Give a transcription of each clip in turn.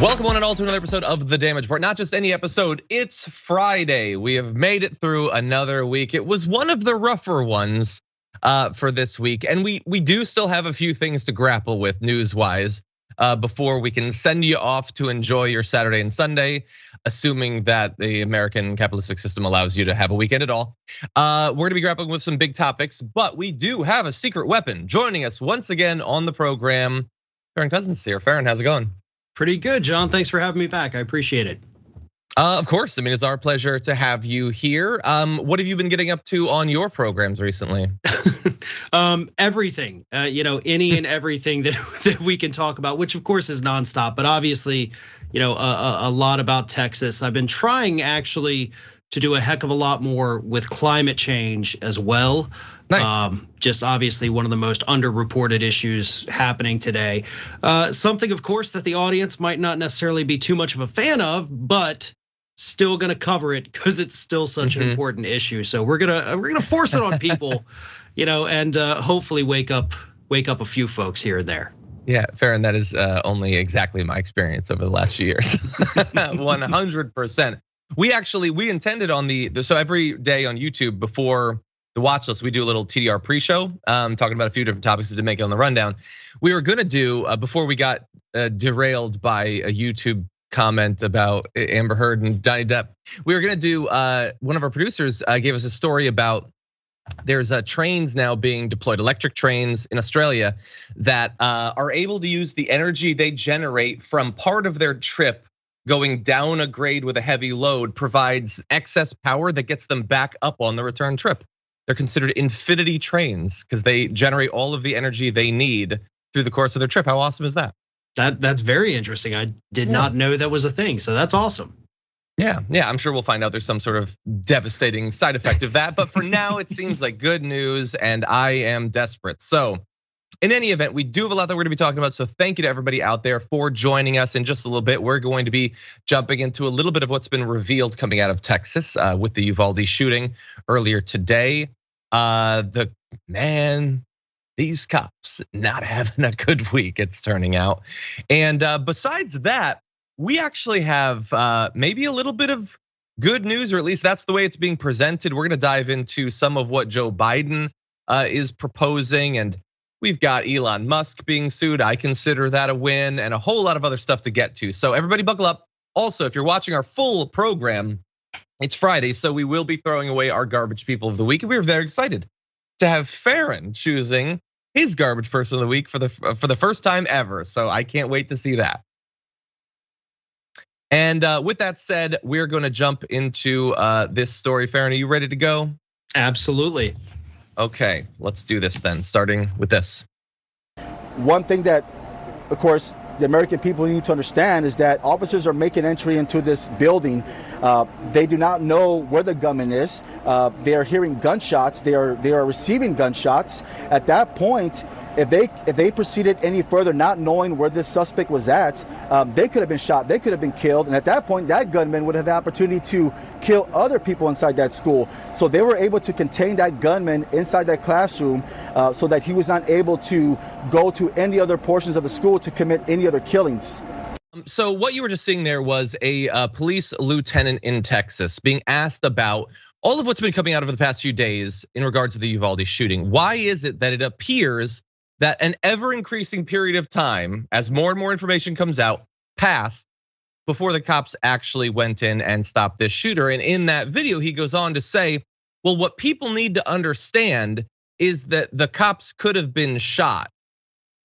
Welcome one and all to another episode of The Damage Report. Not just any episode, it's Friday. We have made it through another week. It was one of the rougher ones for this week. And we do still have a few things to grapple with news-wise before we can send you off to enjoy your Saturday and Sunday, assuming that the American capitalistic system allows you to have a weekend at all. We're gonna be grappling with some big topics, but we do have a secret weapon joining us once again on the program. Farron Cousins here. Farron, how's it going? Pretty good, John. Thanks for having me back. I appreciate it. Of course. I mean, it's our pleasure to have you here. What have you been getting up to on your programs recently? Everything, any and everything that we can talk about, which of course is nonstop, but obviously, a lot about Texas. I've been trying actually to do a heck of a lot more with climate change as well. Nice. Just obviously one of the most underreported issues happening today. Something, of course, that the audience might not necessarily be too much of a fan of, but still gonna cover it because it's still such an important issue. So we're gonna force it on people, and hopefully wake up a few folks here and there. Yeah, Farron, that is only exactly my experience over the last few years. 100%. We intended on so every day on YouTube before the watch list, we do a little TDR pre-show, talking about a few different topics that didn't make it on the rundown. We were gonna do, before we got derailed by a YouTube comment about Amber Heard and Johnny Depp, we were gonna do, one of our producers gave us a story about there's trains now being deployed, electric trains in Australia that are able to use the energy they generate from part of their trip going down a grade with a heavy load provides excess power that gets them back up on the return trip. They're considered infinity trains because they generate all of the energy they need through the course of their trip. How awesome is that? That's very interesting. I did not know that was a thing, so that's awesome. Yeah, I'm sure we'll find out there's some sort of devastating side effect of that. But for now, it seems like good news, and I am desperate. So in any event, we do have a lot that we're gonna be talking about. So thank you to everybody out there for joining us. In just a little bit, we're going to be jumping into a little bit of what's been revealed coming out of Texas with the Uvalde shooting earlier today. These cops not having a good week, it's turning out. And besides that, we actually have maybe a little bit of good news, or at least that's the way it's being presented. We're gonna dive into some of what Joe Biden is proposing, and we've got Elon Musk being sued. I consider that a win, and a whole lot of other stuff to get to. So everybody buckle up. Also, if you're watching our full program, it's Friday, so we will be throwing away our garbage people of the week. And we were very excited to have Farron choosing his garbage person of the week for the first time ever. So I can't wait to see that. And with that said, we're gonna jump into this story. Farron, are you ready to go? Absolutely. Okay, let's do this then, starting with this. One thing that, of course, the American people need to understand is that officers are making entry into this building. They do not know where the gunman is. They are hearing gunshots. They are receiving gunshots. At that point, if they proceeded any further, not knowing where this suspect was at, they could have been shot. They could have been killed. And at that point, that gunman would have the opportunity to kill other people inside that school. So they were able to contain that gunman inside that classroom so that he was not able to go to any other portions of the school to commit any other killings. So what you were just seeing there was a police lieutenant in Texas being asked about all of what's been coming out over the past few days in regards to the Uvalde shooting. Why is it that it appears that an ever increasing period of time, as more and more information comes out, passed before the cops actually went in and stopped this shooter? And in that video, he goes on to say, well, what people need to understand is that the cops could have been shot.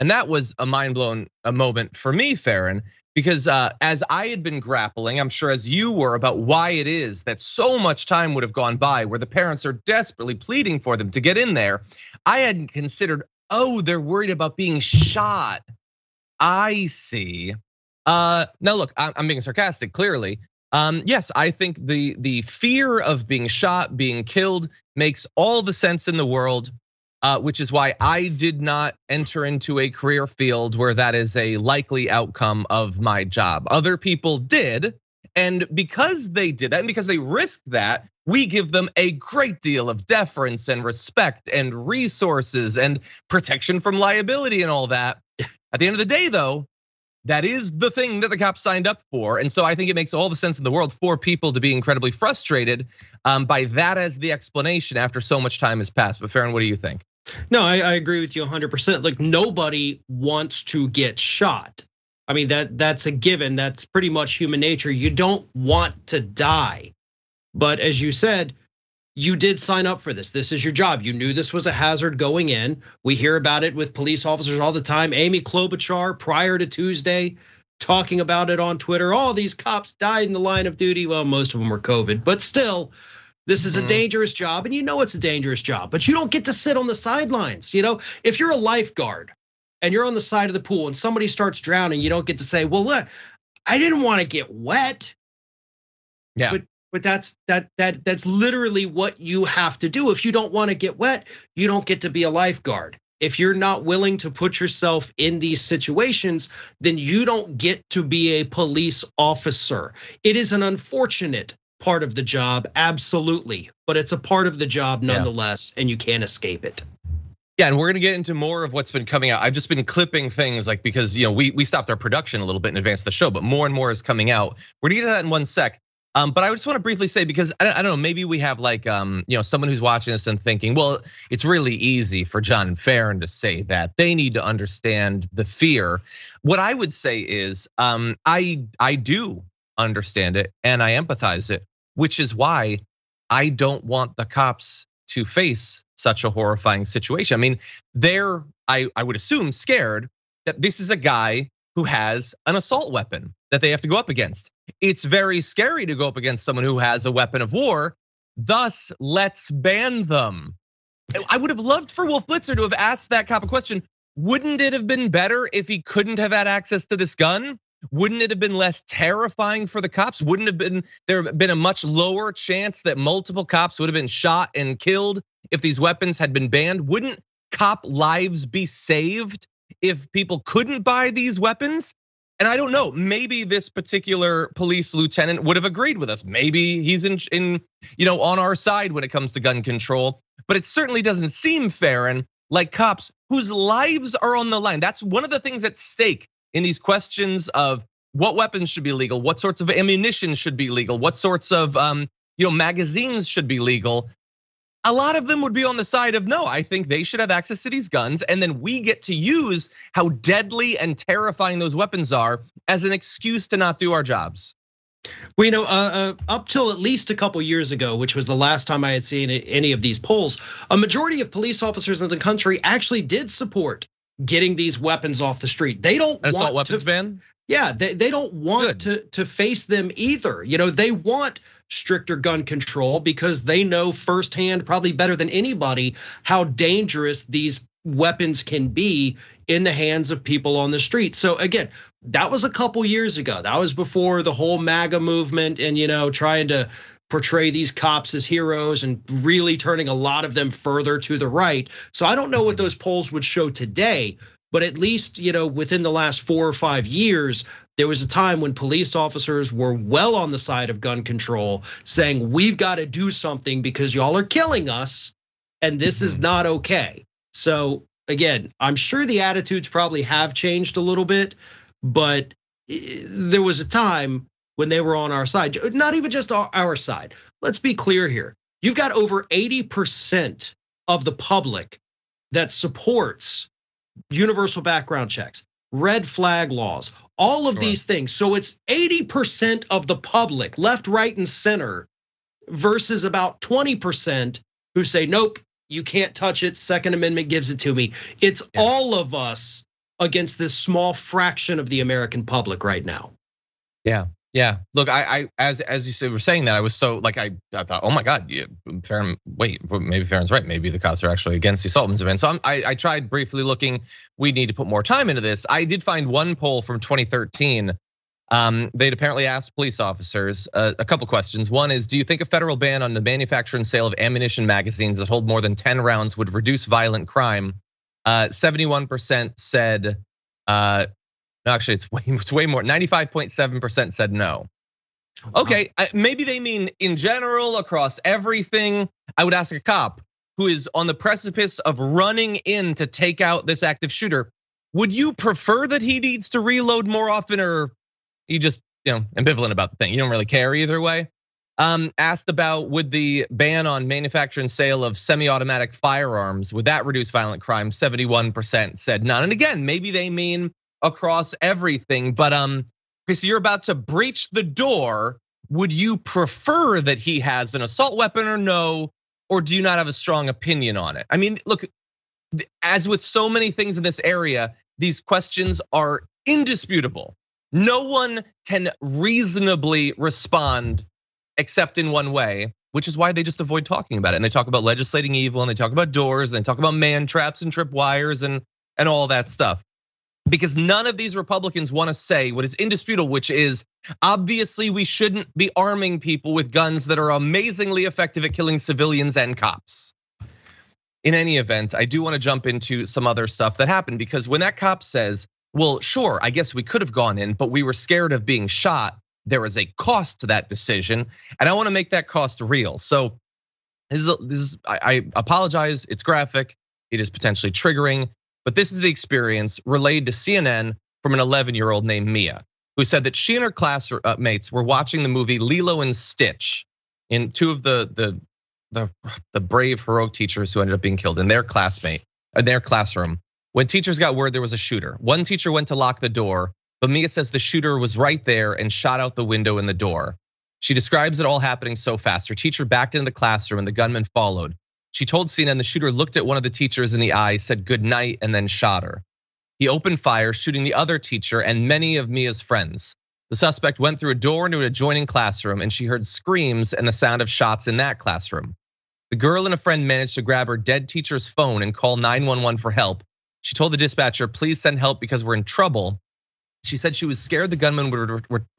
And that was a mind-blown moment for me, Farron, because as I had been grappling, I'm sure as you were, about why it is that so much time would have gone by where the parents are desperately pleading for them to get in there. I hadn't considered, oh, they're worried about being shot. I see. Now look, I'm being sarcastic, clearly. Yes, I think the fear of being shot, being killed makes all the sense in the world, which is why I did not enter into a career field where that is a likely outcome of my job. Other people did, and because they did that, and because they risked that, we give them a great deal of deference and respect and resources and protection from liability and all that. At the end of the day, though, That is the thing that the cops signed up for. And so I think it makes all the sense in the world for people to be incredibly frustrated by that as the explanation after so much time has passed. But Farron, what do you think? No, I agree with you 100%. Like, nobody wants to get shot. I mean, that's a given. That's pretty much human nature. You don't want to die. But as you said, you did sign up for this. This is your job. You knew this was a hazard going in. We hear about it with police officers all the time. Amy Klobuchar, prior to Tuesday, talking about it on Twitter. All these cops died in the line of duty. Well, most of them were COVID, but still, this is a dangerous job, and you know it's a dangerous job, but you don't get to sit on the sidelines. If you're a lifeguard and you're on the side of the pool and somebody starts drowning, you don't get to say, well, look, I didn't want to get wet. Yeah. But that's literally what you have to do. If you don't want to get wet, you don't get to be a lifeguard. If you're not willing to put yourself in these situations, then you don't get to be a police officer. It is an unfortunate part of the job, absolutely, but it's a part of the job nonetheless, and you can't escape it. Yeah, and we're gonna get into more of what's been coming out. I've just been clipping things like because we stopped our production a little bit in advance of the show, but more and more is coming out. We're gonna get to that in one sec. But I just want to briefly say, because I don't know, maybe we have like someone who's watching this and thinking, well, it's really easy for John and Farron to say that. They need to understand the fear. What I would say is, I do understand it and I empathize it, which is why I don't want the cops to face such a horrifying situation. I mean, they're, I would assume, scared that this is a guy who has an assault weapon that they have to go up against. It's very scary to go up against someone who has a weapon of war. Thus, let's ban them. I would have loved for Wolf Blitzer to have asked that cop a question. Wouldn't it have been better if he couldn't have had access to this gun? Wouldn't it have been less terrifying for the cops? Wouldn't have been there been a much lower chance that multiple cops would have been shot and killed if these weapons had been banned? Wouldn't cop lives be saved if people couldn't buy these weapons? And I don't know, maybe this particular police lieutenant would have agreed with us. Maybe he's on our side when it comes to gun control, but it certainly doesn't seem fair. And like cops whose lives are on the line. That's one of the things at stake in these questions of what weapons should be legal, what sorts of ammunition should be legal, what sorts of magazines should be legal. A lot of them would be on the side of no, I think they should have access to these guns, and then we get to use how deadly and terrifying those weapons are as an excuse to not do our jobs. Well, up till at least a couple years ago, which was the last time I had seen any of these polls, a majority of police officers in the country actually did support getting these weapons off the street. They don't want assault weapons ban? Yeah, they don't want to face them either. They want stricter gun control because they know firsthand, probably better than anybody, how dangerous these weapons can be in the hands of people on the street. So again, that was a couple years ago. That was before the whole MAGA movement and trying to portray these cops as heroes and really turning a lot of them further to the right. So I don't know what those polls would show today, but at least, within the last 4 or 5 years, there was a time when police officers were well on the side of gun control, saying we've got to do something because y'all are killing us and this is not okay. So again, I'm sure the attitudes probably have changed a little bit, but there was a time when they were on our side, not even just our side. Let's be clear here. You've got over 80% of the public that supports universal background checks, red flag laws, all of these things. So it's 80% of the public, left, right, and center, versus about 20% who say, nope, you can't touch it. Second Amendment gives it to me. It's all of us against this small fraction of the American public right now. Yeah. Look, I as you were saying that, I was so like I thought, oh my God, Farron. Wait, maybe Farron's right. Maybe the cops are actually against the assault weapons ban. So I tried briefly looking. We need to put more time into this. I did find one poll from 2013. They'd apparently asked police officers a couple questions. One is, do you think a federal ban on the manufacture and sale of ammunition magazines that hold more than 10 rounds would reduce violent crime? 71% said. No, actually, it's way more. 95.7% said no. Okay, maybe they mean in general across everything. I would ask a cop who is on the precipice of running in to take out this active shooter. would you prefer that he needs to reload more often, or you just ambivalent about the thing? You don't really care either way. Asked about would the ban on manufacture and sale of semi-automatic firearms, would that reduce violent crime? 71% said none. And again, maybe they mean across everything, but okay, so you're about to breach the door. Would you prefer that he has an assault weapon or no? Or do you not have a strong opinion on it? I mean, look, as with so many things in this area, these questions are indisputable. No one can reasonably respond except in one way, which is why they just avoid talking about it. And they talk about legislating evil, and they talk about doors, and they talk about man traps and tripwires and all that stuff. Because none of these Republicans want to say what is indisputable, which is obviously we shouldn't be arming people with guns that are amazingly effective at killing civilians and cops. In any event, I do want to jump into some other stuff that happened, because when that cop says, well, sure, I guess we could have gone in, but we were scared of being shot, there is a cost to that decision, and I want to make that cost real. So I apologize, it's graphic, it is potentially triggering, but this is the experience relayed to CNN from an 11-year-old named Mia, who said that she and her classmates were watching the movie Lilo and Stitch, in two of the brave, heroic teachers who ended up being killed in their classroom. When teachers got word there was a shooter, one teacher went to lock the door, but Mia says the shooter was right there and shot out the window in the door. She describes it all happening so fast. Her teacher backed into the classroom and the gunman followed. She told CNN the shooter looked at one of the teachers in the eye, said good night, and then shot her. He opened fire, shooting the other teacher and many of Mia's friends. The suspect went through a door into an adjoining classroom, and she heard screams and the sound of shots in that classroom. The girl and a friend managed to grab her dead teacher's phone and call 911 for help. She told the dispatcher, please send help because we're in trouble. She said she was scared the gunman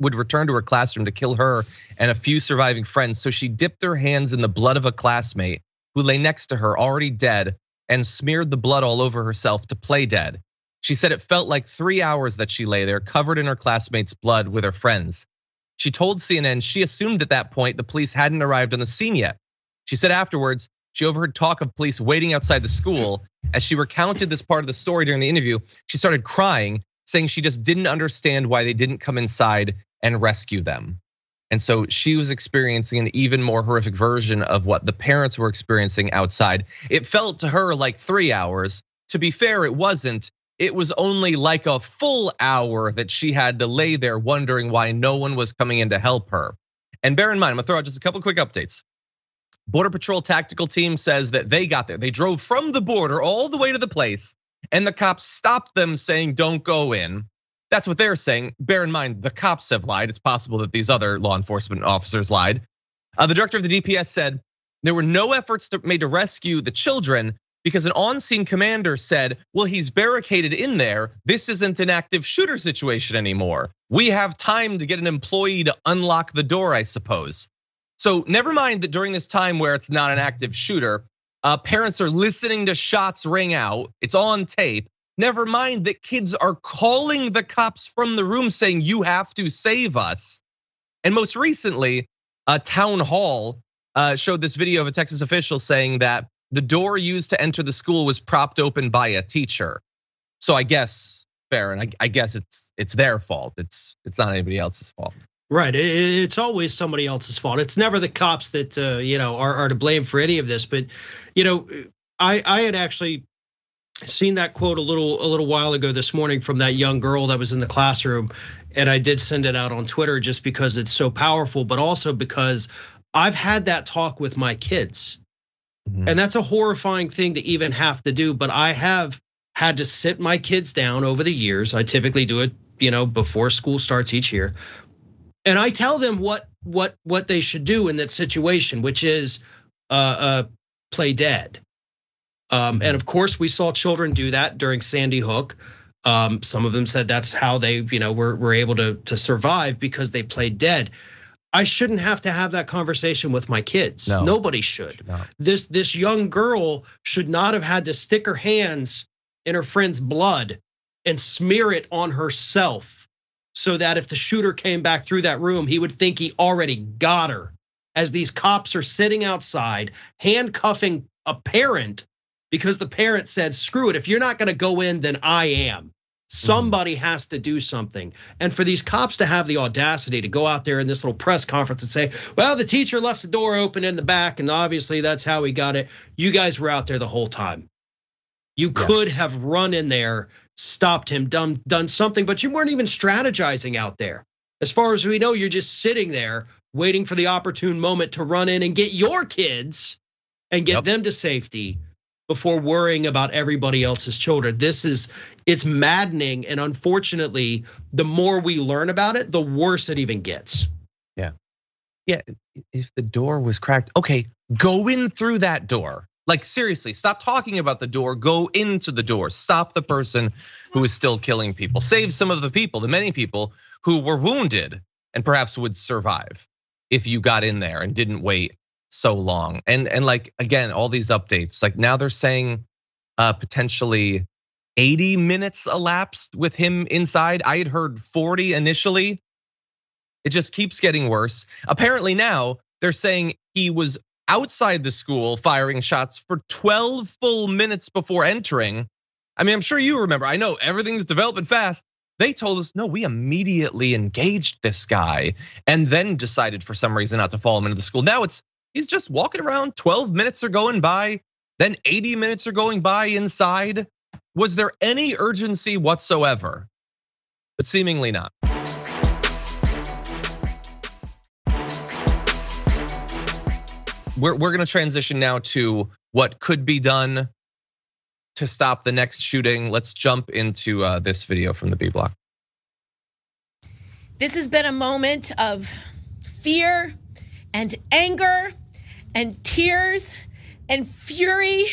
would return to her classroom to kill her and a few surviving friends. So she dipped her hands in the blood of a classmate who lay next to her, already dead, and smeared the blood all over herself to play dead. She said it felt like 3 hours that she lay there, covered in her classmate's blood with her friends. She told CNN she assumed at that point the police hadn't arrived on the scene yet. She said afterwards, she overheard talk of police waiting outside the school. As she recounted this part of the story during the interview, she started crying, saying she just didn't understand why they didn't come inside and rescue them. And so she was experiencing an even more horrific version of what the parents were experiencing outside. It felt to her like 3 hours. To be fair, it wasn't. It was only like a full hour that she had to lay there wondering why no one was coming in to help her. And bear in mind, I'm gonna throw out just a couple quick updates. Border Patrol tactical team says that they got there. They drove from the border all the way to the place, and the cops stopped them saying, don't go in. That's what they're saying. Bear in mind, the cops have lied. It's possible that these other law enforcement officers lied. The director of the DPS said there were no efforts made to rescue the children because an on-scene commander said, well, he's barricaded in there. This isn't an active shooter situation anymore. We have time to get an employee to unlock the door, I suppose. So never mind that during this time where it's not an active shooter, parents are listening to shots ring out. It's on tape. Never mind that kids are calling the cops from the room saying, you have to save us. And most recently, a town hall showed this video of a Texas official saying that the door used to enter the school was propped open by a teacher. So I guess, Farron, I guess it's their fault. It's not anybody else's fault. Right, it's always somebody else's fault. It's never the cops that are to blame for any of this. But I had actually seen that quote a little while ago this morning from that young girl that was in the classroom, and I did send it out on Twitter just because it's so powerful, but also because I've had that talk with my kids, and that's a horrifying thing to even have to do. But I have had to sit my kids down over the years. I typically do it, before school starts each year. And I tell them what they should do in that situation, which is play dead. And of course, we saw children do that during Sandy Hook. Some of them said that's how they were able to survive because they played dead. I shouldn't have to have that conversation with my kids. No, nobody should. No. This young girl should not have had to stick her hands in her friend's blood and smear it on herself, so that if the shooter came back through that room, he would think he already got her. As these cops are sitting outside, handcuffing a parent because the parent said, screw it, if you're not gonna go in, then I am. Somebody has to do something. And for these cops to have the audacity to go out there in this little press conference and say, well, the teacher left the door open in the back, and obviously that's how he got it. You guys were out there the whole time. You could have run in there, stopped him, done something, but you weren't even strategizing out there. As far as we know, you're just sitting there waiting for the opportune moment to run in and get your kids and get them to safety before worrying about everybody else's children. It's maddening, and unfortunately, the more we learn about it, the worse it even gets. Yeah, if the door was cracked, okay, go in through that door. Like seriously, stop talking about the door, go into the door. Stop the person who is still killing people. Save some of the people, the many people who were wounded and perhaps would survive if you got in there and didn't wait so long. And like, again, all these updates, like now they're saying potentially 80 minutes elapsed with him inside. I had heard 40 initially. It just keeps getting worse. Apparently now they're saying he was outside the school firing shots for 12 full minutes before entering. I mean, I'm sure you remember, I know everything's developing fast. They told us, no, we immediately engaged this guy and then decided for some reason not to follow him into the school. Now he's just walking around, 12 minutes are going by, then 80 minutes are going by inside. Was there any urgency whatsoever? But seemingly not. We're gonna transition now to what could be done to stop the next shooting. Let's jump into this video from the B Block. This has been a moment of fear and anger and tears and fury.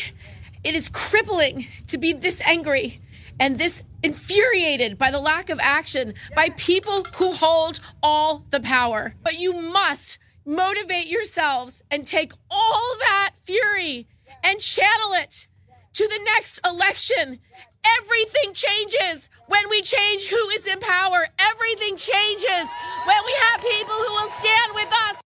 It is crippling to be this angry and this infuriated by the lack of action by people who hold all the power. But you must motivate yourselves and take all that fury and channel it to the next election. Everything changes when we change who is in power. Everything changes when we have people who will stand with us.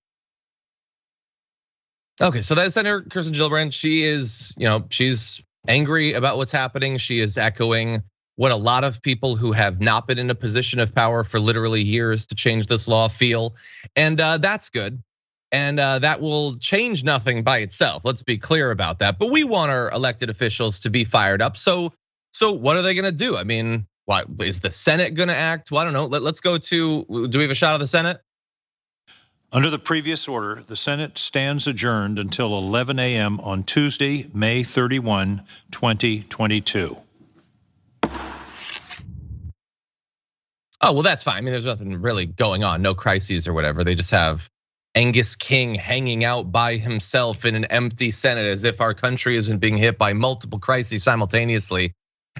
Okay, so that's Senator Kirsten Gillibrand. She is, she's angry about what's happening. She is echoing what a lot of people who have not been in a position of power for literally years to change this law feel. And that's good. And that will change nothing by itself. Let's be clear about that. But we want our elected officials to be fired up. So what are they gonna do? I mean, what is the Senate gonna act? Well, I don't know. Let's go to, do we have a shot of the Senate? Under the previous order, the Senate stands adjourned until 11 a.m. on Tuesday, May 31, 2022. Oh, well, that's fine. I mean, there's nothing really going on, no crises or whatever. They just have Angus King hanging out by himself in an empty Senate as if our country isn't being hit by multiple crises simultaneously.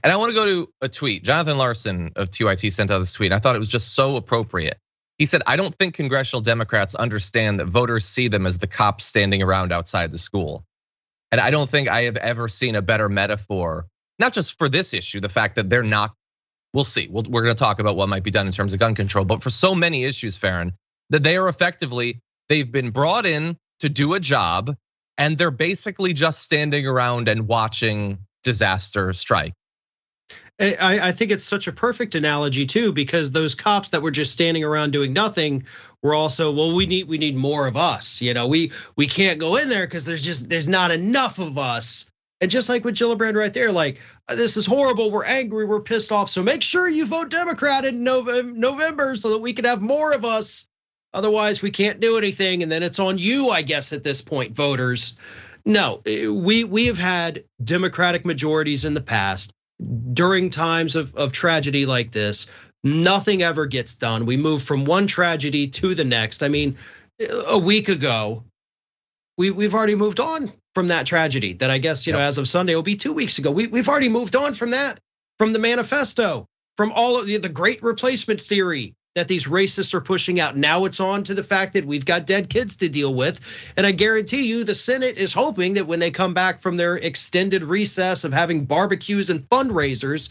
And I want to go to a tweet. Jonathan Larson of TYT sent out this tweet. I thought it was just so appropriate. He said, I don't think congressional Democrats understand that voters see them as the cops standing around outside the school. And I don't think I have ever seen a better metaphor, not just for this issue, the fact that they're not, we'll see. We're gonna talk about what might be done in terms of gun control, but for so many issues, Farron, that they are effectively, they've been brought in to do a job and they're basically just standing around and watching disaster strike. I think it's such a perfect analogy too, because those cops that were just standing around doing nothing were also, well, we need more of us. We can't go in there because there's not enough of us. And just like with Gillibrand right there, like, this is horrible, we're angry, we're pissed off. So make sure you vote Democrat in November so that we can have more of us. Otherwise, we can't do anything. And then it's on you, I guess, at this point, voters. No, we have had Democratic majorities in the past. During times of tragedy like this, nothing ever gets done. We move from one tragedy to the next. I mean, a week ago, we've already moved on from that tragedy that I guess, as of Sunday will be 2 weeks ago. We've already moved on from that, from the manifesto, from all of the great replacement theory that these racists are pushing out. Now it's on to the fact that we've got dead kids to deal with. And I guarantee you the Senate is hoping that when they come back from their extended recess of having barbecues and fundraisers,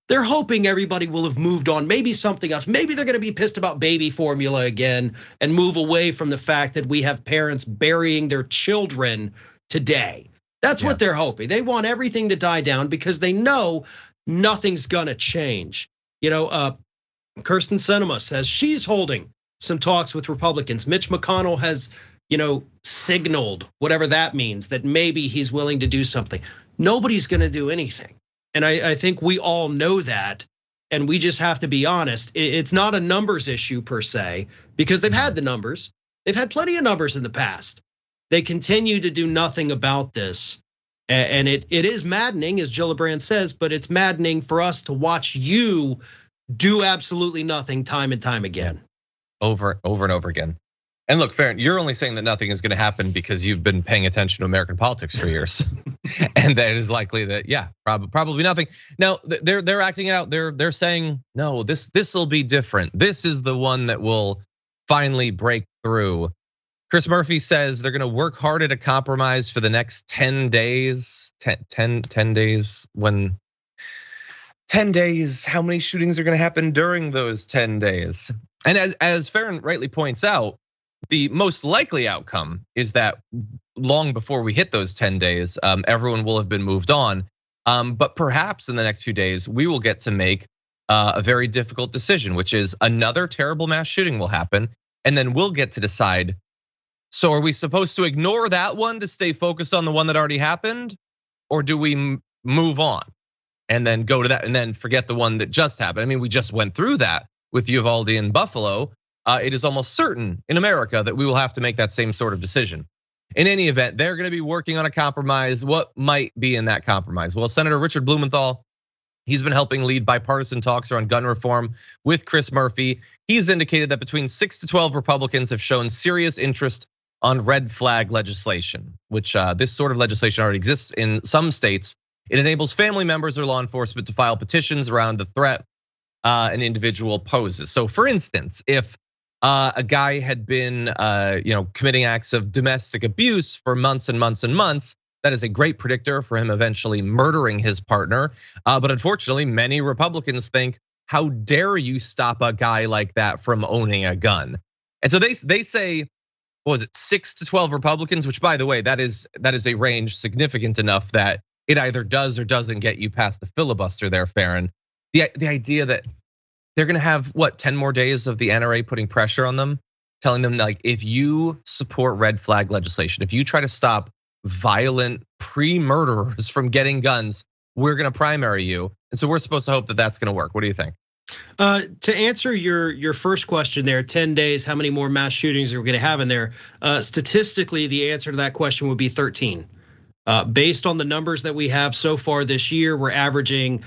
they're hoping everybody will have moved on, maybe something else. Maybe they're gonna be pissed about baby formula again and move away from the fact that we have parents burying their children today. That's what they're hoping. They want everything to die down because they know nothing's gonna change. Kirsten Sinema says she's holding some talks with Republicans. Mitch McConnell has, signaled, whatever that means, that maybe he's willing to do something. Nobody's gonna do anything. And I think we all know that. And we just have to be honest. It's not a numbers issue per se, because they've had the numbers. They've had plenty of numbers in the past. They continue to do nothing about this. And it is maddening, as Gillibrand says, but it's maddening for us to watch you do absolutely nothing time and time again. Over and over again. And look, Farron, you're only saying that nothing is gonna happen because you've been paying attention to American politics for years. And that it is likely that, yeah, probably nothing. Now, they're acting it out. They're saying, no, this will be different. This is the one that will finally break through. Chris Murphy says they're gonna work hard at a compromise for the next 10 days. 10 days, when 10 days, how many shootings are gonna happen during those 10 days? And as Farron rightly points out, the most likely outcome is that long before we hit those 10 days, everyone will have been moved on. But perhaps in the next few days, we will get to make a very difficult decision, which is another terrible mass shooting will happen. And then we'll get to decide, so are we supposed to ignore that one to stay focused on the one that already happened? Or do we move on and then go to that and then forget the one that just happened? I mean, we just went through that with Uvalde and Buffalo. It is almost certain in America that we will have to make that same sort of decision. In any event, they're gonna be working on a compromise. What might be in that compromise? Well, Senator Richard Blumenthal, he's been helping lead bipartisan talks around gun reform with Chris Murphy. He's indicated that between 6 to 12 Republicans have shown serious interest on red flag legislation, which this sort of legislation already exists in some states. It enables family members or law enforcement to file petitions around the threat an individual poses. So for instance, if a guy had been committing acts of domestic abuse for months and months and months, that is a great predictor for him eventually murdering his partner. But unfortunately, many Republicans think, how dare you stop a guy like that from owning a gun? And so they say, what was it, 6 to 12 Republicans, which by the way, that is a range significant enough that it either does or doesn't get you past the filibuster there, Farron. The idea that they're gonna have, what, 10 more days of the NRA putting pressure on them, telling them like, if you support red flag legislation, if you try to stop violent pre-murderers from getting guns, we're gonna primary you. And so we're supposed to hope that that's gonna work. What do you think? To answer your first question there, 10 days, how many more mass shootings are we gonna have in there? Statistically, the answer to that question would be 13. Based on the numbers that we have so far this year, we're averaging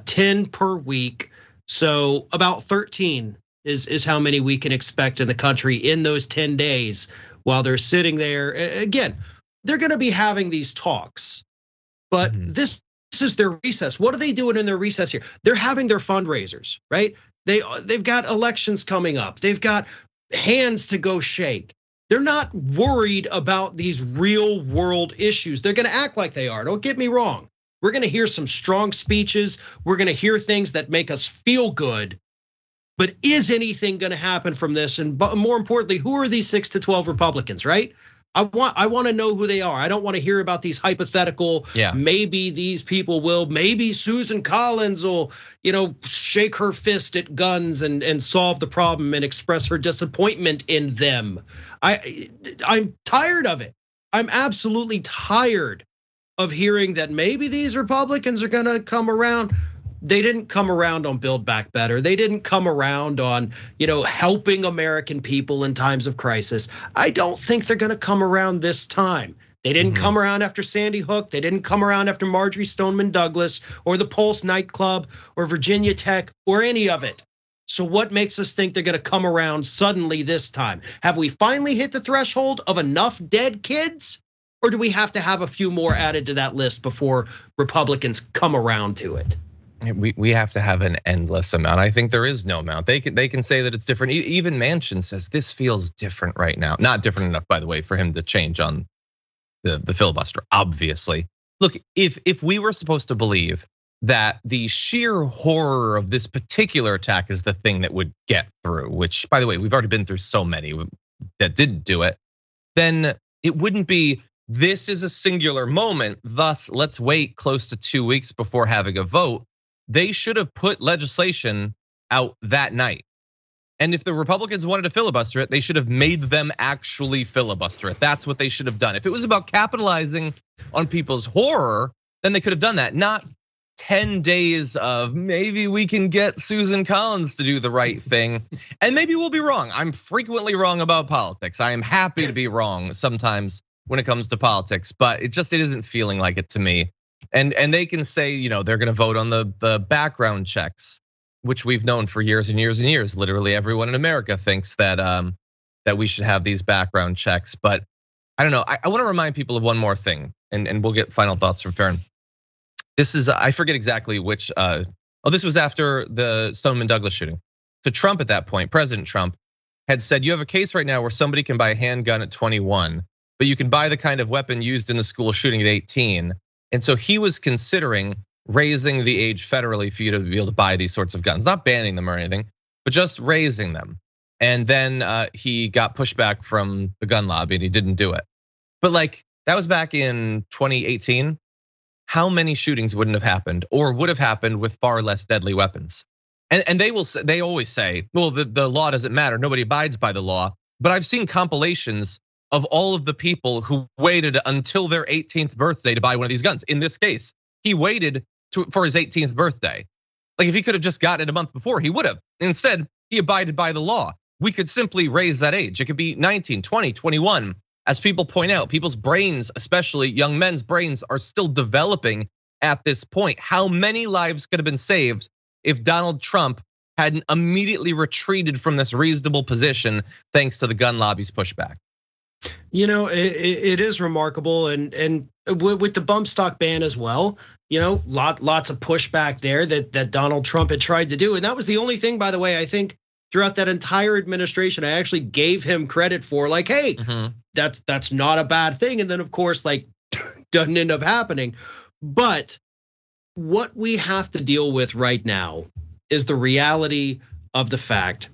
10 per week. So about 13 is how many we can expect in the country in those 10 days while they're sitting there. Again, they're gonna be having these talks, but this is their recess. What are they doing in their recess here? They're having their fundraisers, right? They've got elections coming up. They've got hands to go shake. They're not worried about these real world issues. They're gonna act like they are, don't get me wrong. We're gonna hear some strong speeches. We're gonna hear things that make us feel good. But is anything gonna happen from this? And more importantly, who are these 6 to 12 Republicans, right? I want to know who they are. I don't want to hear about these hypothetical, maybe these people will, maybe Susan Collins will, shake her fist at guns and solve the problem and express her disappointment in them. I'm tired of it. I'm absolutely tired of hearing that maybe these Republicans are gonna come around. They didn't come around on Build Back Better. They didn't come around on, helping American people in times of crisis. I don't think they're gonna come around this time. They didn't come around after Sandy Hook. They didn't come around after Marjorie Stoneman Douglas or the Pulse nightclub or Virginia Tech or any of it. So what makes us think they're gonna come around suddenly this time? Have we finally hit the threshold of enough dead kids? Or do we have to have a few more added to that list before Republicans come around to it? We have to have an endless amount. I think there is no amount. They can say that it's different. Even Manchin says this feels different right now. Not different enough, by the way, for him to change on the filibuster, obviously. Look, if we were supposed to believe that the sheer horror of this particular attack is the thing that would get through, which by the way, we've already been through so many that didn't do it, then it wouldn't be, this is a singular moment, thus let's wait close to 2 weeks before having a vote. they should have put legislation out that night. And if the Republicans wanted to filibuster it, they should have made them actually filibuster it. That's what they should have done. If it was about capitalizing on people's horror, then they could have done that. Not 10 days of maybe we can get Susan Collins to do the right thing. And maybe we'll be wrong. I'm frequently wrong about politics. I am happy to be wrong sometimes when it comes to politics, but it isn't feeling like it to me. And they can say, they're gonna vote on the background checks, which we've known for years and years and years. Literally everyone in America thinks that that we should have these background checks. But I don't know. I want to remind people of one more thing, and we'll get final thoughts from Farron. This is, I forget exactly which, this was after the Stoneman Douglas shooting. So Trump at that point, President Trump, had said, you have a case right now where somebody can buy a handgun at 21, but you can buy the kind of weapon used in the school shooting at 18. And so he was considering raising the age federally for you to be able to buy these sorts of guns, not banning them or anything, but just raising them. And then he got pushback from the gun lobby and he didn't do it. But like, that was back in 2018. How many shootings wouldn't have happened or would have happened with far less deadly weapons? And they always say, well, the law doesn't matter. Nobody abides by the law. But I've seen compilations of all of the people who waited until their 18th birthday to buy one of these guns. In this case, he waited for his 18th birthday. Like if he could have just gotten it a month before, he would have. Instead, he abided by the law. We could simply raise that age. It could be 19, 20, 21. As people point out, people's brains, especially young men's brains, are still developing at this point. How many lives could have been saved if Donald Trump hadn't immediately retreated from this reasonable position thanks to the gun lobby's pushback? It is remarkable, and with the bump stock ban as well, lots of pushback there that Donald Trump had tried to do. And that was the only thing, by the way, I think throughout that entire administration, I actually gave him credit for, like, hey, that's not a bad thing. And then of course, like, doesn't end up happening. But what we have to deal with right now is the reality of the fact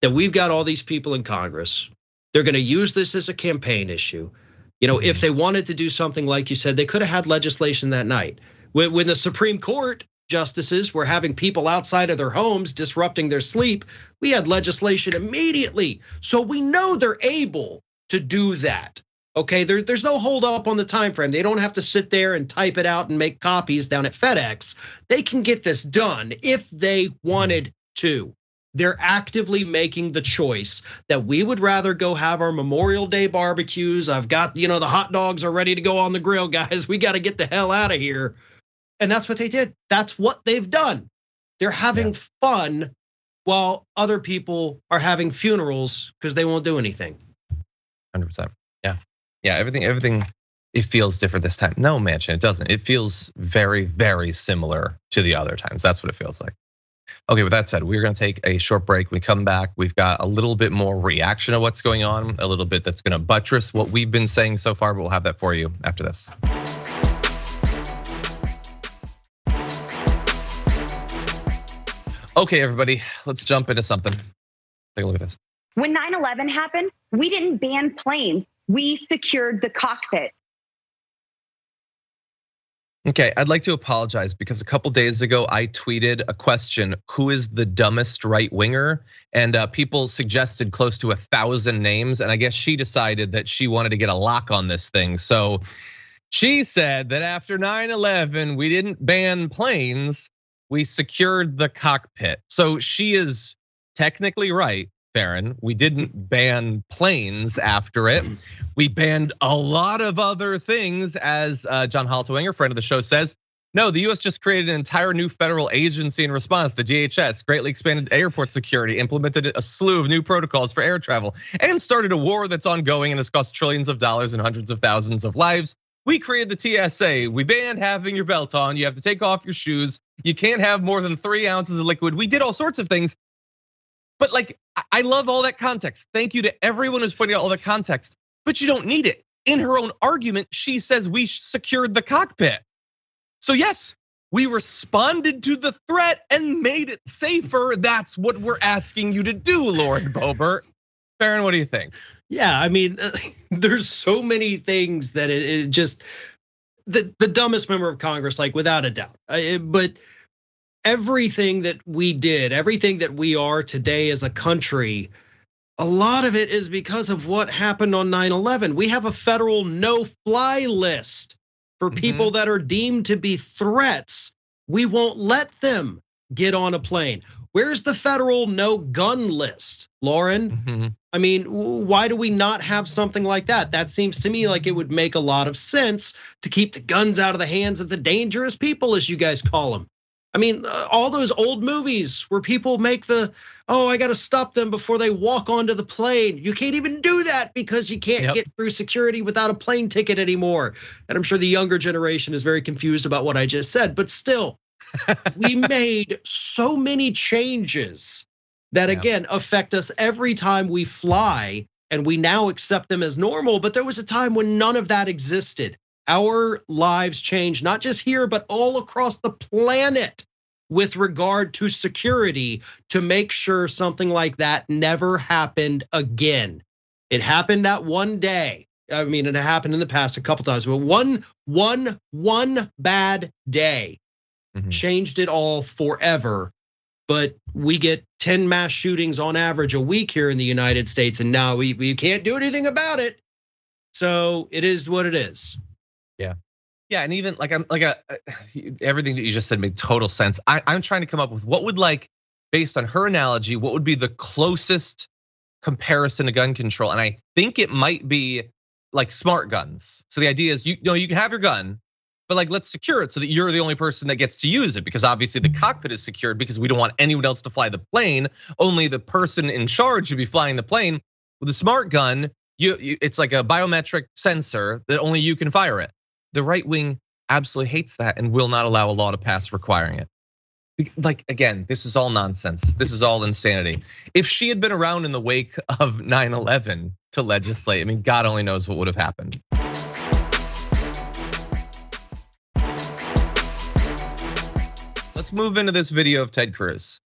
that we've got all these people in Congress. They're gonna use this as a campaign issue. If they wanted to do something, like you said, they could have had legislation that night. When the Supreme Court justices were having people outside of their homes disrupting their sleep, we had legislation immediately. So we know they're able to do that. Okay, there's no hold up on the time frame. They don't have to sit there and type it out and make copies down at FedEx. They can get this done if they wanted to. They're actively making the choice that we would rather go have our Memorial Day barbecues. I've got, the hot dogs are ready to go on the grill, guys. We got to get the hell out of here. And that's what they did. That's what they've done. They're having fun while other people are having funerals because they won't do anything. 100%. Yeah, everything, it feels different this time. No, Manchin, it doesn't. It feels very, very similar to the other times. That's what it feels like. Okay, with that said, we're gonna take a short break. We come back, we've got a little bit more reaction to what's going on, a little bit that's gonna buttress what we've been saying so far, but we'll have that for you after this. Okay, everybody, let's jump into something. Take a look at this. When 9/11 happened, we didn't ban planes, we secured the cockpit. Okay, I'd like to apologize because a couple days ago I tweeted a question, who is the dumbest right winger? And people suggested close to 1,000 names. And I guess she decided that she wanted to get a lock on this thing. So she said that after 9/11, we didn't ban planes, we secured the cockpit. So she is technically right, Farron. We didn't ban planes after it. We banned a lot of other things, as John Haltwanger, friend of the show, says. No, the US just created an entire new federal agency in response. The DHS greatly expanded airport security, implemented a slew of new protocols for air travel, and started a war that's ongoing and has cost trillions of dollars and hundreds of thousands of lives. We created the TSA. We banned having your belt on. You have to take off your shoes. You can't have more than 3 ounces of liquid. We did all sorts of things. But like, I love all that context. Thank you to everyone who's pointing out all the context, but you don't need it. In her own argument, she says we secured the cockpit. So yes, we responded to the threat and made it safer. That's what we're asking you to do, Lord Boebert. Farron, what do you think? Yeah, I mean, there's so many things that it is just the dumbest member of Congress, like without a doubt. But everything that we did, everything that we are today as a country, a lot of it is because of what happened on 9/11. We have a federal no-fly list for people that are deemed to be threats. We won't let them get on a plane. Where's the federal no-gun list, Lauren? I mean, why do we not have something like that? That seems to me like it would make a lot of sense to keep the guns out of the hands of the dangerous people, as you guys call them. I mean, all those old movies where people make I gotta stop them before they walk onto the plane. You can't even do that because you can't get through security without a plane ticket anymore. And I'm sure the younger generation is very confused about what I just said, but still, we made so many changes that again affect us every time we fly, and we now accept them as normal. But there was a time when none of that existed. Our lives changed, not just here, but all across the planet with regard to security to make sure something like that never happened again. It happened that one day. I mean, it happened in the past a couple times, but one bad day changed it all forever. But we get 10 mass shootings on average a week here in the United States, and now we can't do anything about it. So it is what it is. Yeah, and even everything that you just said made total sense. I'm trying to come up with what would, based on her analogy, what would be the closest comparison to gun control? And I think it might be like smart guns. So the idea is, you can have your gun, but let's secure it so that you're the only person that gets to use it, because obviously the cockpit is secured because we don't want anyone else to fly the plane. Only the person in charge should be flying the plane. With a smart gun, it's like a biometric sensor that only you can fire it. The right wing absolutely hates that and will not allow a law to pass requiring it. Again, this is all nonsense. This is all insanity. If she had been around in the wake of 9/11 to legislate, I mean, God only knows what would have happened. Let's move into this video of Ted Cruz.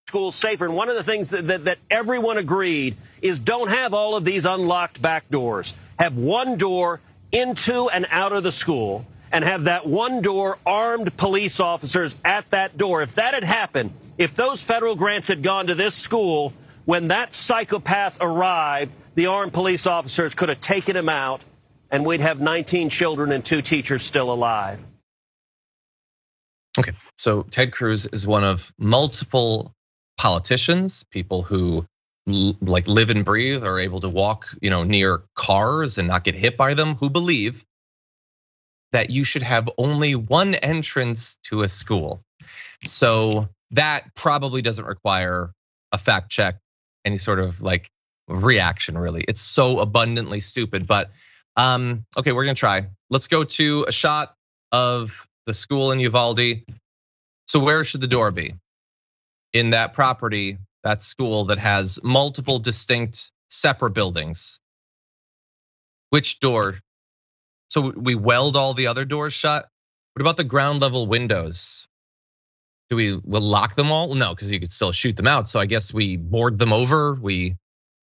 Schools safer, and one of the things that everyone agreed is don't have all of these unlocked back doors. Have one door into and out of the school, and have that one door armed police officers at that door. If that had happened, if those federal grants had gone to this school, when that psychopath arrived, the armed police officers could have taken him out, and we'd have 19 children and 2 teachers still alive. Okay, so Ted Cruz is one of multiple politicians, people who live and breathe, are able to walk, near cars and not get hit by them, who believe that you should have only one entrance to a school. So that probably doesn't require a fact check, any sort of reaction, really. It's so abundantly stupid. But okay, we're gonna try. Let's go to a shot of the school in Uvalde. So where should the door be? In that property, that school that has multiple distinct separate buildings. Which door? So we weld all the other doors shut? What about the ground level windows? We'll lock them all? No, because you could still shoot them out. So I guess we board them over, we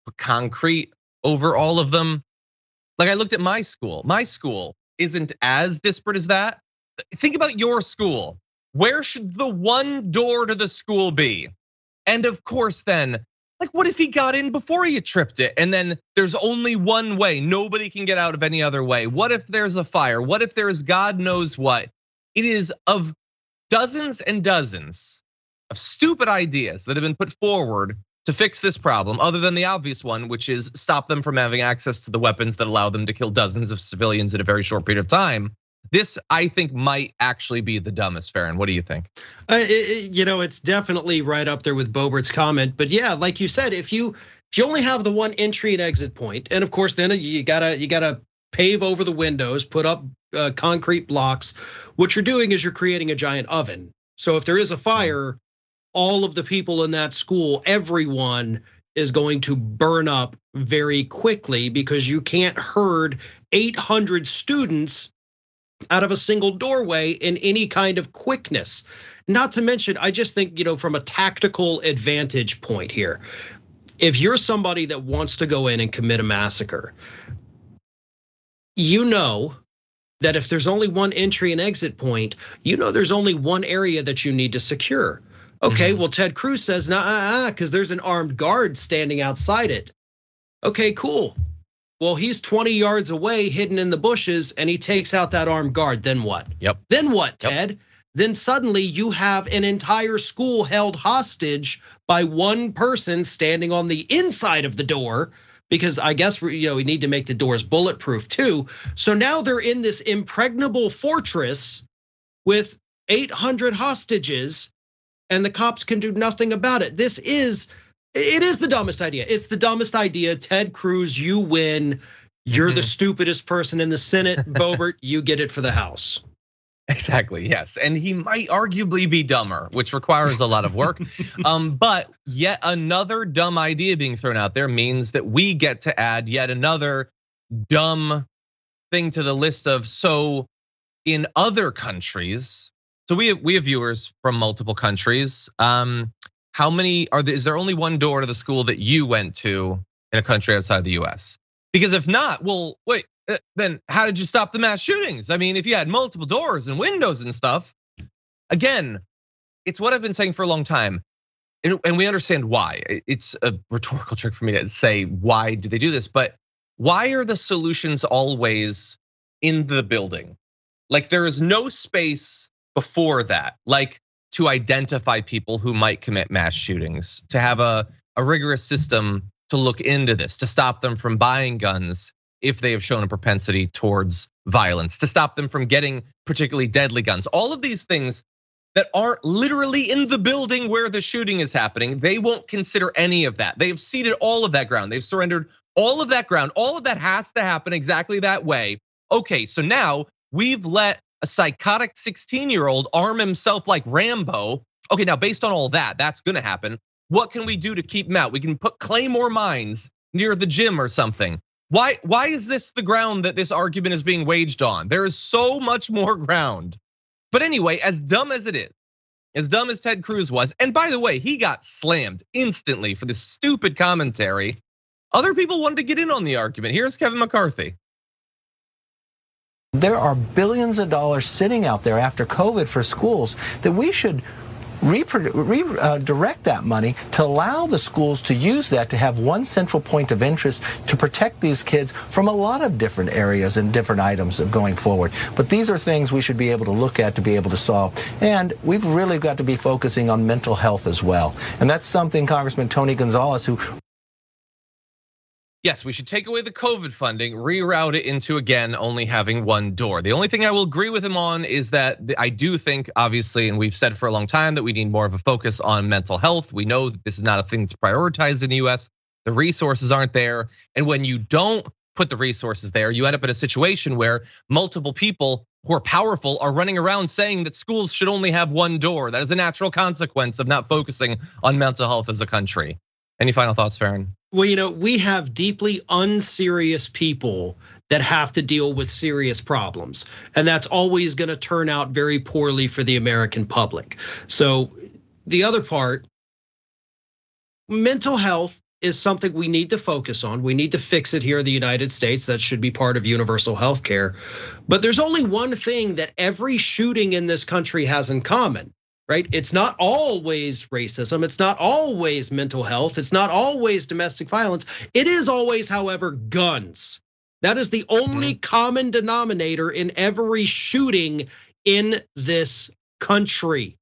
put concrete over all of them. I looked at my school. My school isn't as disparate as that. Think about your school. Where should the one door to the school be? And of course then, what if he got in before he tripped it? And then there's only one way, nobody can get out of any other way. What if there's a fire? What if there's God knows what? It is of dozens and dozens of stupid ideas that have been put forward to fix this problem, other than the obvious one, which is stop them from having access to the weapons that allow them to kill dozens of civilians in a very short period of time. This, I think, might actually be the dumbest, Farron. What do you think? It's definitely right up there with Boebert's comment. But yeah, like you said, if you only have the one entry and exit point, and of course then you gotta pave over the windows, put up concrete blocks. What you're doing is you're creating a giant oven. So if there is a fire, all of the people in that school, everyone is going to burn up very quickly, because you can't herd 800 students out of a single doorway in any kind of quickness. Not to mention, I just think, from a tactical advantage point here, if you're somebody that wants to go in and commit a massacre, that if there's only one entry and exit point, you know there's only one area that you need to secure. Okay, well, Ted Cruz says, nah, because there's an armed guard standing outside it. Okay, cool. Well, he's 20 yards away, hidden in the bushes, and he takes out that armed guard. Then what? Yep. Then what, Ted? Yep. Then suddenly you have an entire school held hostage by one person standing on the inside of the door, because I guess we need to make the doors bulletproof too. So now they're in this impregnable fortress with 800 hostages, and the cops can do nothing about it. It is the dumbest idea. It's the dumbest idea. Ted Cruz, you win. You're the stupidest person in the Senate. Boebert, you get it for the House. Exactly, yes. And he might arguably be dumber, which requires a lot of work. But yet another dumb idea being thrown out there means that we get to add yet another dumb thing to the list of, so in other countries, so we have viewers from multiple countries. How many is there only one door to the school that you went to in a country outside the US? Because if not, well, wait, then how did you stop the mass shootings? I mean, if you had multiple doors and windows and stuff, again, it's what I've been saying for a long time. And we understand why. It's a rhetorical trick for me to say, why do they do this? But why are the solutions always in the building? Like there is no space before that, like to identify people who might commit mass shootings, to have a rigorous system to look into this, to stop them from buying guns if they have shown a propensity towards violence, to stop them from getting particularly deadly guns. All of these things that aren't literally in the building where the shooting is happening, they won't consider any of that. They've ceded all of that ground. They've surrendered all of that ground. All of that has to happen exactly that way. Okay, so now we've let a psychotic 16-year-old arm himself like Rambo. Okay, now based on all that, that's gonna happen. What can we do to keep him out? We can put Claymore mines near the gym or something. Why is this the ground that this argument is being waged on? There is so much more ground. But anyway, as dumb as it is, as dumb as Ted Cruz was, and by the way, he got slammed instantly for this stupid commentary. Other people wanted to get in on the argument. Here's Kevin McCarthy. There are billions of dollars sitting out there after COVID for schools that we should redirect that money to allow the schools to use that to have one central point of interest to protect these kids from a lot of different areas and different items of going forward. But these are things we should be able to look at to be able to solve. And we've really got to be focusing on mental health as well. And that's something Congressman Tony Gonzalez, who yes, we should take away the COVID funding, reroute it into, again, only having one door. The only thing I will agree with him on is that I do think, obviously, and we've said for a long time, that we need more of a focus on mental health. We know that this is not a thing to prioritize in the US. The resources aren't there. And when you don't put the resources there, you end up in a situation where multiple people who are powerful are running around saying that schools should only have one door. That is a natural consequence of not focusing on mental health as a country. Any final thoughts, Farron? Well, we have deeply unserious people that have to deal with serious problems. And that's always gonna turn out very poorly for the American public. So the other part, mental health is something we need to focus on. We need to fix it here in the United States. That should be part of universal health care. But there's only one thing that every shooting in this country has in common. Right? It's not always racism. It's not always mental health. It's not always domestic violence. It is always, however, guns. That is the only common denominator in every shooting in this country.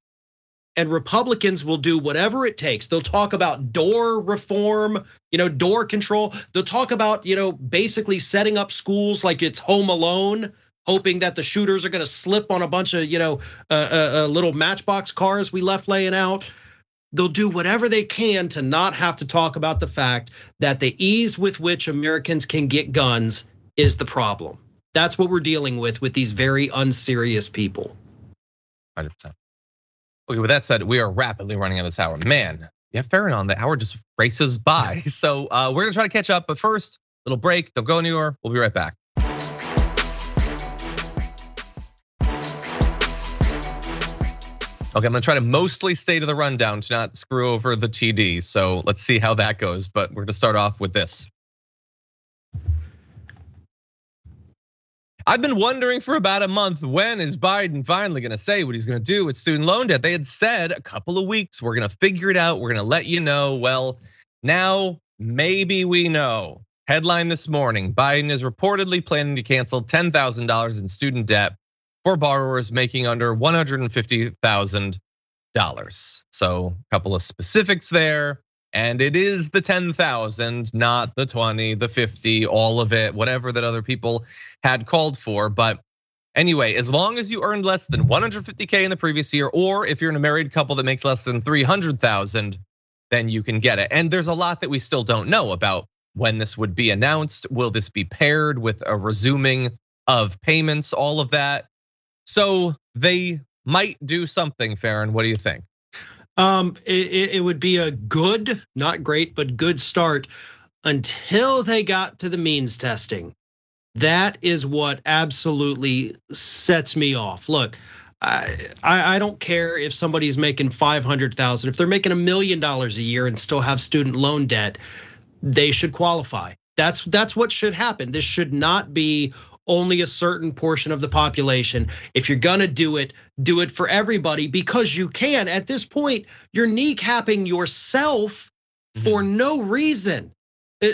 And Republicans will do whatever it takes. They'll talk about door reform, door control. They'll talk about, basically setting up schools like it's Home Alone, hoping that the shooters are gonna slip on a bunch of, little matchbox cars we left laying out. They'll do whatever they can to not have to talk about the fact that the ease with which Americans can get guns is the problem. That's what we're dealing with these very unserious people. 100%. Okay, with that said, we are rapidly running out of this hour. Man, yeah, Farron on, the hour just races by. So we're gonna try to catch up, but first, little break, don't go anywhere, we'll be right back. Okay, I'm gonna try to mostly stay to the rundown to not screw over the TD. So let's see how that goes, but we're gonna start off with this. I've been wondering for about a month, when is Biden finally gonna say what he's gonna do with student loan debt? They had said a couple of weeks, we're gonna figure it out, we're gonna let you know. Well, now maybe we know. Headline this morning, Biden is reportedly planning to cancel $10,000 in student debt for borrowers making under $150,000. So a couple of specifics there. And it is the 10,000, not the 20, the 50, all of it, whatever that other people had called for. But anyway, as long as you earned less than 150K in the previous year, or if you're in a married couple that makes less than 300,000, then you can get it. And there's a lot that we still don't know about when this would be announced. Will this be paired with a resuming of payments, all of that? So they might do something, Farron. What do you think? It would be a good, not great, but good start until they got to the means testing. That is what absolutely sets me off. Look, I don't care if somebody's making 500,000. If they're making $1 million a year and still have student loan debt, they should qualify. That's what should happen. This should not be only a certain portion of the population. If you're gonna do it for everybody, because you can. At this point, you're kneecapping yourself for no reason.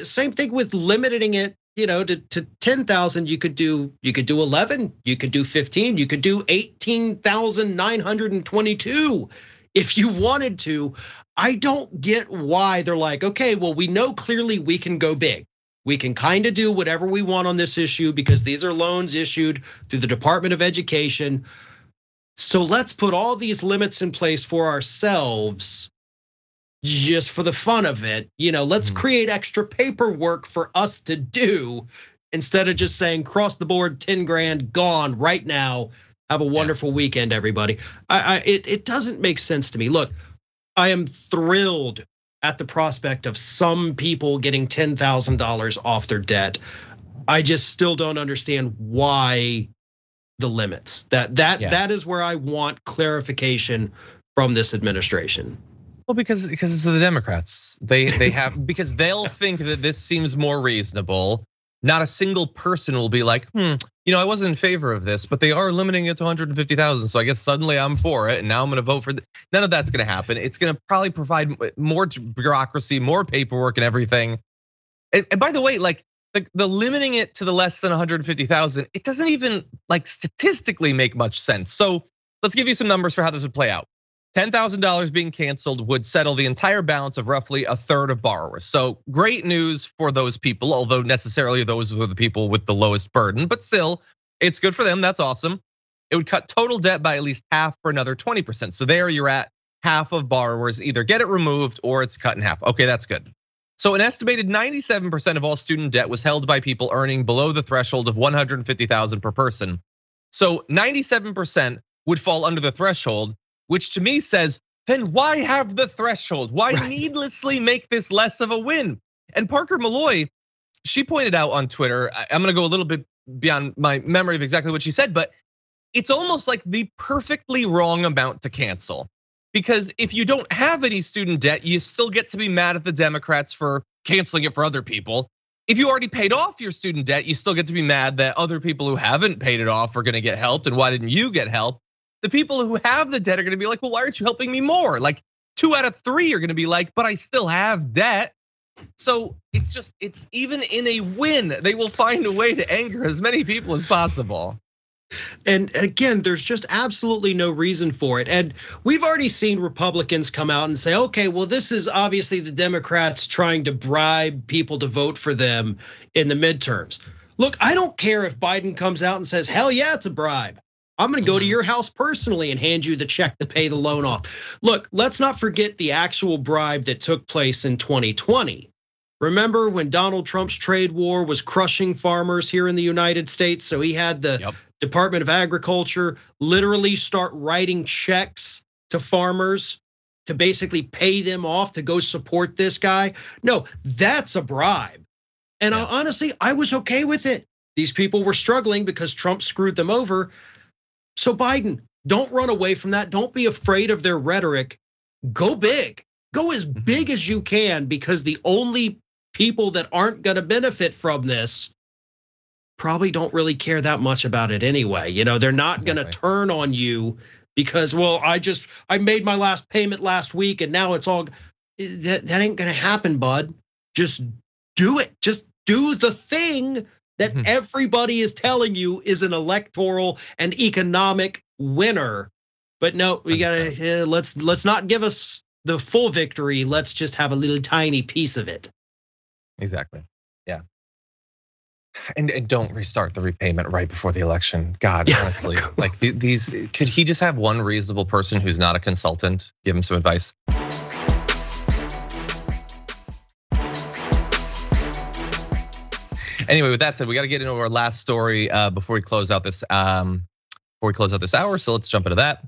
Same thing with limiting it, to 10,000. You could do 11, you could do 15, you could do 18,922 if you wanted to. I don't get why they're like, okay, well, we know clearly we can go big. We can kind of do whatever we want on this issue because these are loans issued through the Department of Education. So let's put all these limits in place for ourselves just for the fun of it. Let's create extra paperwork for us to do instead of just saying cross the board, 10 grand gone right now. Have a wonderful weekend, everybody. It doesn't make sense to me. Look, I am thrilled at the prospect of some people getting $10,000 off their debt. I just still don't understand why the limits. That is where I want clarification from this administration. Well, because it's the Democrats. They have, because they'll think that this seems more reasonable. Not a single person will be like, I wasn't in favor of this, but they are limiting it to 150,000. So I guess suddenly I'm for it, and now I'm gonna vote for it. None of that's gonna happen. It's gonna probably provide more bureaucracy, more paperwork and everything. And by the way, like the limiting it to the less than 150,000, it doesn't even statistically make much sense. So let's give you some numbers for how this would play out. $10,000 being canceled would settle the entire balance of roughly a third of borrowers. So great news for those people, although necessarily those were the people with the lowest burden, but still, it's good for them, that's awesome. It would cut total debt by at least half for another 20%. So there you're at half of borrowers either get it removed or it's cut in half. Okay, that's good. So an estimated 97% of all student debt was held by people earning below the threshold of 150,000 per person. So 97% would fall under the threshold, which to me says, then why have the threshold? Why needlessly make this less of a win? And Parker Malloy, she pointed out on Twitter, I'm gonna go a little bit beyond my memory of exactly what she said, but it's almost like the perfectly wrong amount to cancel. Because if you don't have any student debt, you still get to be mad at the Democrats for canceling it for other people. If you already paid off your student debt, you still get to be mad that other people who haven't paid it off are gonna get helped, and why didn't you get help? The people who have the debt are gonna be like, well, why aren't you helping me more? Like 2 out of 3 are gonna be like, but I still have debt. So it's even in a win, they will find a way to anger as many people as possible. And again, there's just absolutely no reason for it. And we've already seen Republicans come out and say, okay, well, this is obviously the Democrats trying to bribe people to vote for them in the midterms. Look, I don't care if Biden comes out and says, hell yeah, it's a bribe. I'm gonna go to your house personally and hand you the check to pay the loan off. Look, let's not forget the actual bribe that took place in 2020. Remember when Donald Trump's trade war was crushing farmers here in the United States? So he had the Department of Agriculture literally start writing checks to farmers to basically pay them off to go support this guy. No, that's a bribe. And honestly, I was okay with it. These people were struggling because Trump screwed them over. So Biden, don't run away from that. Don't be afraid of their rhetoric. Go big. Go as big as you can, because the only people that aren't gonna benefit from this probably don't really care that much about it anyway. They're not going to turn on you because, well, I made my last payment last week and now it's all, that ain't going to happen, bud. Just do it. Just do the thing that everybody is telling you is an electoral and economic winner. But no, we gotta, let's not give us the full victory. Let's just have a little tiny piece of it. Exactly, yeah. And don't restart the repayment right before the election. God, honestly, like these, could he just have one reasonable person who's not a consultant give him some advice? Anyway, with that said, we got to get into our last story before we close out this hour. So let's jump into that.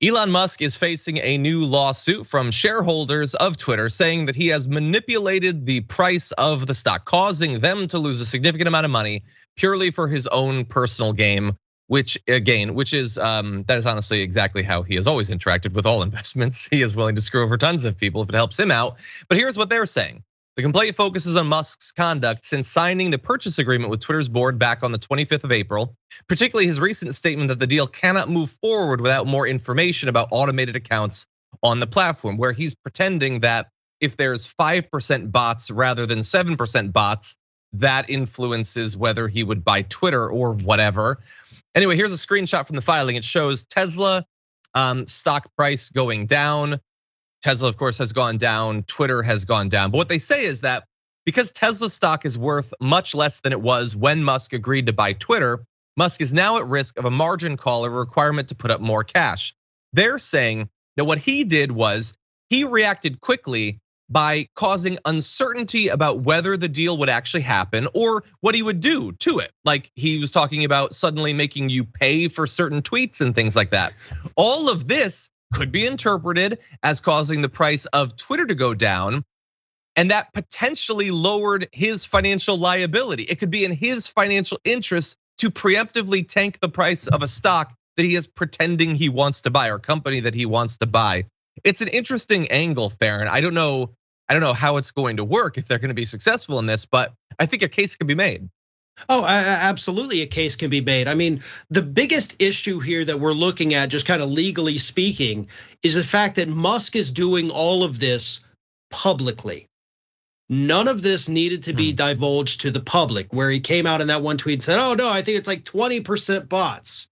Elon Musk is facing a new lawsuit from shareholders of Twitter saying that he has manipulated the price of the stock, causing them to lose a significant amount of money purely for his own personal gain, which is that is honestly exactly how he has always interacted with all investments. He is willing to screw over tons of people if it helps him out. But here's what they're saying. The complaint focuses on Musk's conduct since signing the purchase agreement with Twitter's board back on the 25th of April, particularly his recent statement that the deal cannot move forward without more information about automated accounts on the platform, where he's pretending that if there's 5% bots rather than 7% bots, that influences whether he would buy Twitter or whatever. Anyway, here's a screenshot from the filing. It shows Tesla stock price going down. Tesla, of course, has gone down. Twitter has gone down. But what they say is that because Tesla stock is worth much less than it was when Musk agreed to buy Twitter, Musk is now at risk of a margin call or requirement to put up more cash. They're saying that what he did was he reacted quickly by causing uncertainty about whether the deal would actually happen or what he would do to it. Like he was talking about suddenly making you pay for certain tweets and things like that. All of this could be interpreted as causing the price of Twitter to go down, and that potentially lowered his financial liability. It could be in his financial interest to preemptively tank the price of a stock that he is pretending he wants to buy or company that he wants to buy. It's an interesting angle, Farron. I don't know how it's going to work if they're going to be successful in this, but I think a case can be made. Oh, absolutely a case can be made. I mean, the biggest issue here that we're looking at, just kind of legally speaking, is the fact that Musk is doing all of this publicly. None of this needed to be divulged to the public, where he came out in that one tweet and said, oh no, I think it's like 20% bots.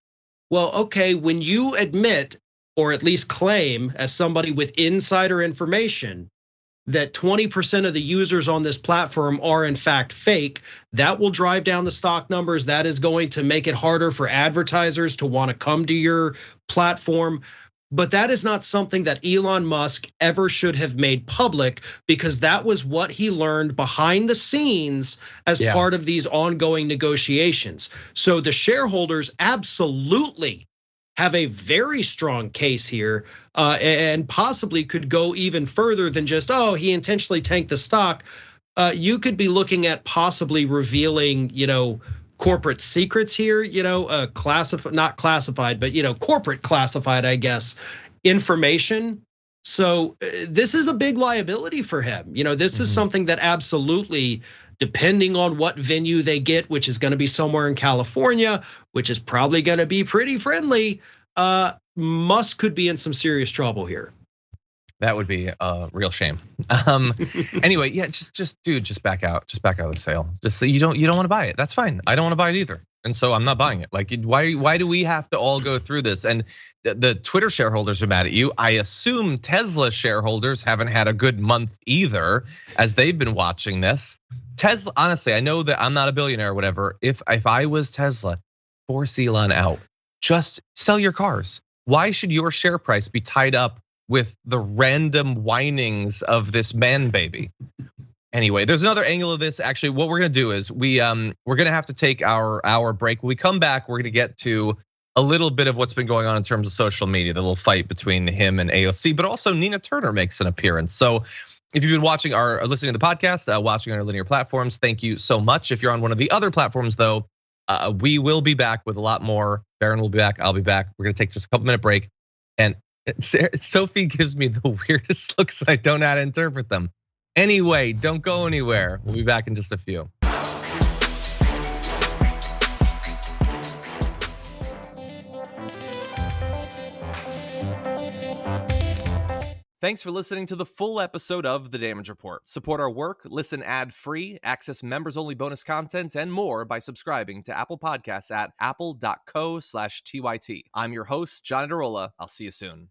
Well, okay, when you admit, or at least claim as somebody with insider information, that 20% of the users on this platform are in fact fake, that will drive down the stock numbers. That is going to make it harder for advertisers to want to come to your platform. But that is not something that Elon Musk ever should have made public, because that was what he learned behind the scenes as part of these ongoing negotiations. So the shareholders absolutely have a very strong case here, and possibly could go even further than just, oh, he intentionally tanked the stock. You could be looking at possibly revealing, corporate secrets here, classified, not classified, but corporate classified, I guess, information. So this is a big liability for him. This is something that absolutely, depending on what venue they get, which is going to be somewhere in California, which is probably going to be pretty friendly, Musk could be in some serious trouble here. That would be a real shame. Anyway, yeah, just back out. Just back out of the sale. Just so you don't want to buy it. That's fine. I don't want to buy it either. And so I'm not buying it. Like, why do we have to all go through this? And the Twitter shareholders are mad at you. I assume Tesla shareholders haven't had a good month either, as they've been watching this. Tesla, honestly, I know that I'm not a billionaire or whatever. If I was Tesla, force Elon out. Just sell your cars. Why should your share price be tied up with the random whinings of this man baby? Anyway, there's another angle of this. Actually, what we're gonna do is we're gonna have to take our hour break. When we come back, we're gonna get to a little bit of what's been going on in terms of social media, the little fight between him and AOC, but also Nina Turner makes an appearance. So if you've been watching or listening to the podcast, watching on our linear platforms, thank you so much. If you're on one of the other platforms though, we will be back with a lot more. Farron will be back, I'll be back. We're gonna take just a couple minute break. And Sophie gives me the weirdest looks and I don't know how to interpret them. Anyway, don't go anywhere. We'll be back in just a few. Thanks for listening to the full episode of The Damage Report. Support our work, listen ad-free, access members-only bonus content, and more by subscribing to Apple Podcasts at apple.co/TYT. I'm your host, John Adarola. I'll see you soon.